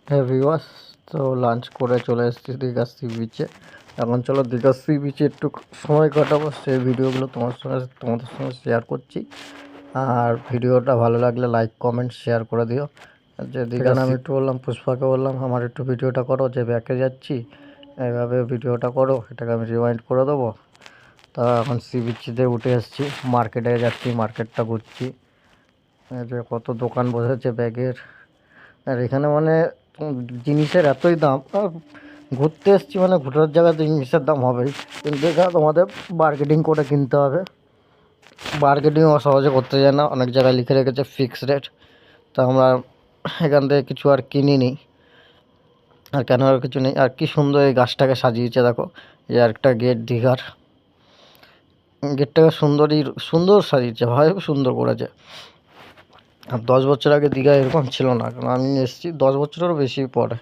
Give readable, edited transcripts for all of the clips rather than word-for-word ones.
হ্যাঁ ভিউয়ার্স, তো লাঞ্চ করে চলে এসেছি দীঘা সি বিচে। এখন চলো দীঘা সি বিচে একটু সময় কাটাবো, সেই ভিডিওগুলো তোমাদের সঙ্গে শেয়ার করছি। আর ভিডিওটা ভালো লাগলে লাইক কমেন্ট শেয়ার করে দিও। যে দীঘা আমি একটু বললাম, পুষ্পাকে বললাম আমার একটু ভিডিওটা করো, যে ব্যাকে যাচ্ছি এইভাবে ভিডিওটা করো, এটাকে আমি রিওয়াইন্ড করে দেবো। তা এখন সি বিচে উঠে এসেছি, মার্কেটে যাচ্ছি, মার্কেটটা ঘুরছি। যে কত দোকান বসেছে ব্যাগের, আর এখানে মানে জিনিসের এতই দাম। আর ঘুরতে এসেছি মানে ঘোরার জায়গাতে জিনিসের দাম হবেই, কিন্তু এখানে তোমাদের বার্গেনিং করে কিনতে হবে। বার্গেনিং সহজে করতে যায় না, অনেক জায়গায় লিখে রেখেছে ফিক্স রেট। তা আমরা এখান থেকে কিছু আর কিনিনি, আর কেন আর কিছু নেই। আর কি সুন্দর এই গাছটাকে সাজিয়েছে দেখো, এই আরেকটা গেট দীঘার। গেটটাকে সুন্দর সাজিয়েছে, ভাই সুন্দর করেছে। আর 10 বছর আগে দীঘা এরকম ছিল না, কারণ আমি এসেছি 10 বছরেরও বেশি পরে।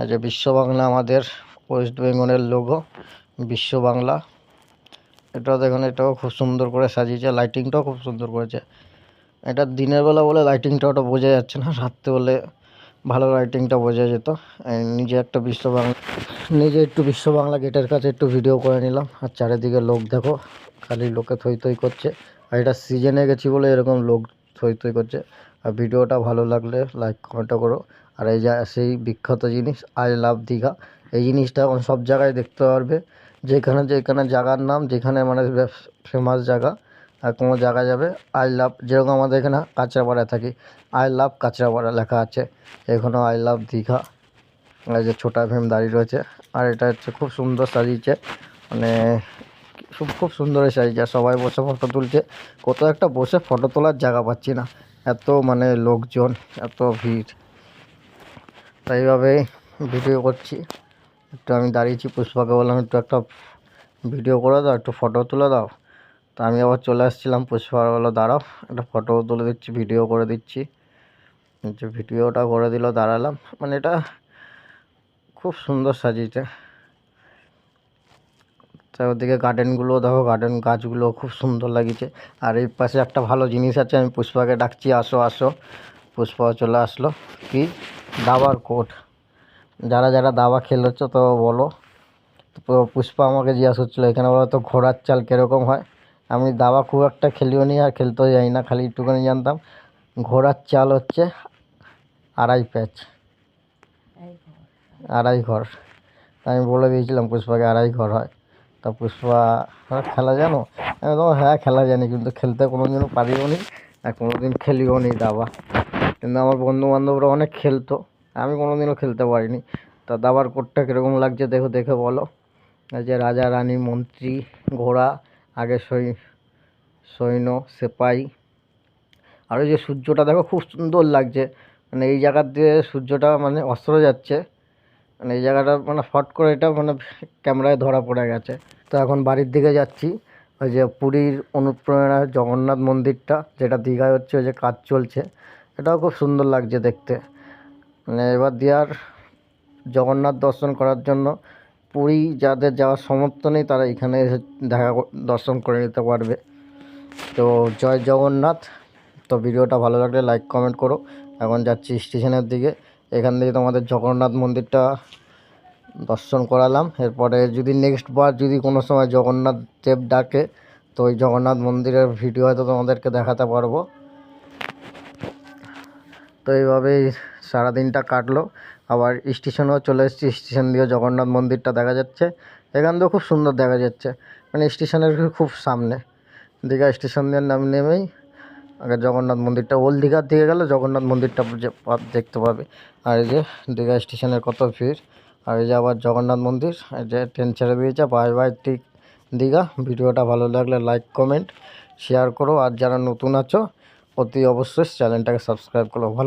যে বিশ্ব বাংলা আমাদের ওয়েস্ট বেঙ্গলের লোগো, বিশ্ব বাংলা। এটাও দেখুন, এটাও খুব সুন্দর করে সাজিয়েছে, লাইটিংটাও খুব সুন্দর করেছে। এটা দিনের বেলা বলে লাইটিংটা ওটা বোঝা যাচ্ছে না, রাত্রে বলে ভালো লাইটিংটা বোঝা যেত। নিজে একটু বিশ্ব বাংলা গেটের কাছে একটু ভিডিও করে নিলাম। আর চারিদিকে লোক দেখো, খালি লোকে থই থই করছে। আর এটা সিজনে গেছি বলে এরকম লোক থই থই করছে। আর ভিডিওটা ভালো লাগলে লাইক কমেন্টও করো। আর এই যা সেই বিখ্যাত জিনিস আই লাভ দীঘা, এই জিনিসটা এখন সব জায়গায় দেখতে পারবে। যেখানে জায়গার নাম, যেখানে মানে ফেমাস জায়গা, আর কোনো জায়গায় যাবে আই লাভ, যেরকম আমাদের এখানে কাঁচরাপাড়ায় থাকি, আই লাভ কাঁচরাপাড়া লেখা আছে, এখানেও আই লাভ দীঘা। আর যে ছোটা ভীম দাঁড়িয়ে রয়েছে। আর এটা হচ্ছে খুব সুন্দর সাজিয়েছে, মানে খুব সুন্দর সাজিয়েছে। সবাই বসে ফটো তুলছে, কোথাও একটা বসে ফটো তোলার জায়গা পাচ্ছি না, এত মানে লোকজন, এত ভিড়। তাই এইভাবে ভিডিও করছি। একটু আমি দাঁড়িয়েছি, পুষ্পাকে বললাম একটু একটা ভিডিও করে দাও, একটু ফটো তুলে দাও। তা আমি আবার চলে আসছিলাম, পুষ্পা বললো দাঁড়াও একটা ফটো তুলে দিচ্ছি, ভিডিও করে দিচ্ছি। যে ভিডিওটা করে দিল, দাঁড়ালাম। মানে এটা খুব সুন্দর সাজিয়েছে। চারদিকে গার্ডেনগুলো দেখো, গার্ডেন গাছগুলো খুব সুন্দর লাগিয়েছে। আর এই পাশে একটা ভালো জিনিস আছে, আমি পুষ্পাকে ডাকছি আসো আসো, পুষ্পাও চলে আসলো। কি দাবার কোর্ট, যারা যারা দাবা খেলেছো তো বলো। তো পুষ্পা আমাকে জিজ্ঞাসা করছিলো এখানে বলো তো ঘোড়ার চাল কীরকম হয়। আমি দাবা খুব একটা খেলিও নি আর খেলতেও যাই না, খালি একটুখানি জানতাম ঘোড়ার চাল হচ্ছে 2.5 প্যাচ, 2.5 ঘর। আমি বলে দিয়েছিলাম পুষ্পাকে 2.5 ঘর হয়। তা পুষ্পা খেলা জানো? আমি বললাম হ্যাঁ খেলা জানি, কিন্তু খেলতে কোনো দিনও পারিও নি, আর কোনো দিন খেলিও নি দাবা। কিন্তু আমার বন্ধু বান্ধবরা অনেক খেলতো, আমি কোনো দিনও খেলতে পারিনি। তা দাবার কোর্টটা কীরকম লাগছে দেখো, দেখে বলো। এই যে রাজা রানী মন্ত্রী, ঘোড়া, আগে সৈন্য সেপাই। আর ওই যে সূর্যটা দেখো খুব সুন্দর লাগছে, মানে এই জায়গার দিয়ে সূর্যটা মানে অস্ত যাচ্ছে। মানে এই জায়গাটা মানে ফট করে এটা মানে ক্যামেরায় ধরা পড়ে গেছে। তো এখন বাড়ির দিকে যাচ্ছি। ওই যে পুরীর অনুপ্রেরণা জগন্নাথ মন্দিরটা, যেটা দীঘায় হচ্ছে, ওই যে কাজ চলছে, এটাও খুব সুন্দর লাগছে দেখতে। মানে এবার দিয়ার জগন্নাথ দর্শন করার জন্য পুরী যাদের যাওয়ার সামর্থ্য নেই, তারা এখানে এসে দর্শন করে নিতে পারবে। তো জয় জগন্নাথ। তো ভিডিওটা ভালো লাগলে লাইক কমেন্ট করো। এখন যাচ্ছি স্টেশনের দিকে, এখান থেকে তোমাদের জগন্নাথ মন্দিরটা দর্শন করালাম। এরপরে যদি নেক্সট বার যদি কোনো সময় জগন্নাথ দেব ডাকে, তো ওই জগন্নাথ মন্দিরের ভিডিও হয়তো তোমাদেরকে দেখাতে পারবো। তো এইভাবেই সারাদিনটা কাটলো। আবার স্টেশনেও চলে এসেছি, স্টেশন দিয়ে জগন্নাথ মন্দিরটা দেখা যাচ্ছে, এখান থেকেও খুব সুন্দর দেখা যাচ্ছে। মানে স্টেশনের খুব সামনে, দীঘা স্টেশন দিয়ে নেমেই আগে জগন্নাথ মন্দিরটা, ওল্ড দীঘার দিকে গেলে জগন্নাথ মন্দিরটা দেখতে পাবে। আর এই যে দীঘা স্টেশনের কত ভিড়, আর এই যে আবার জগন্নাথ মন্দির। এই যে ট্রেন ছেড়ে দিয়েছে, বাই বাই দীঘা। ভিডিওটা ভালো লাগলে লাইক কমেন্ট শেয়ার করো, আর যারা নতুন আছো অতি অবশ্যই চ্যানেলটাকে সাবস্ক্রাইব করো। ভালো।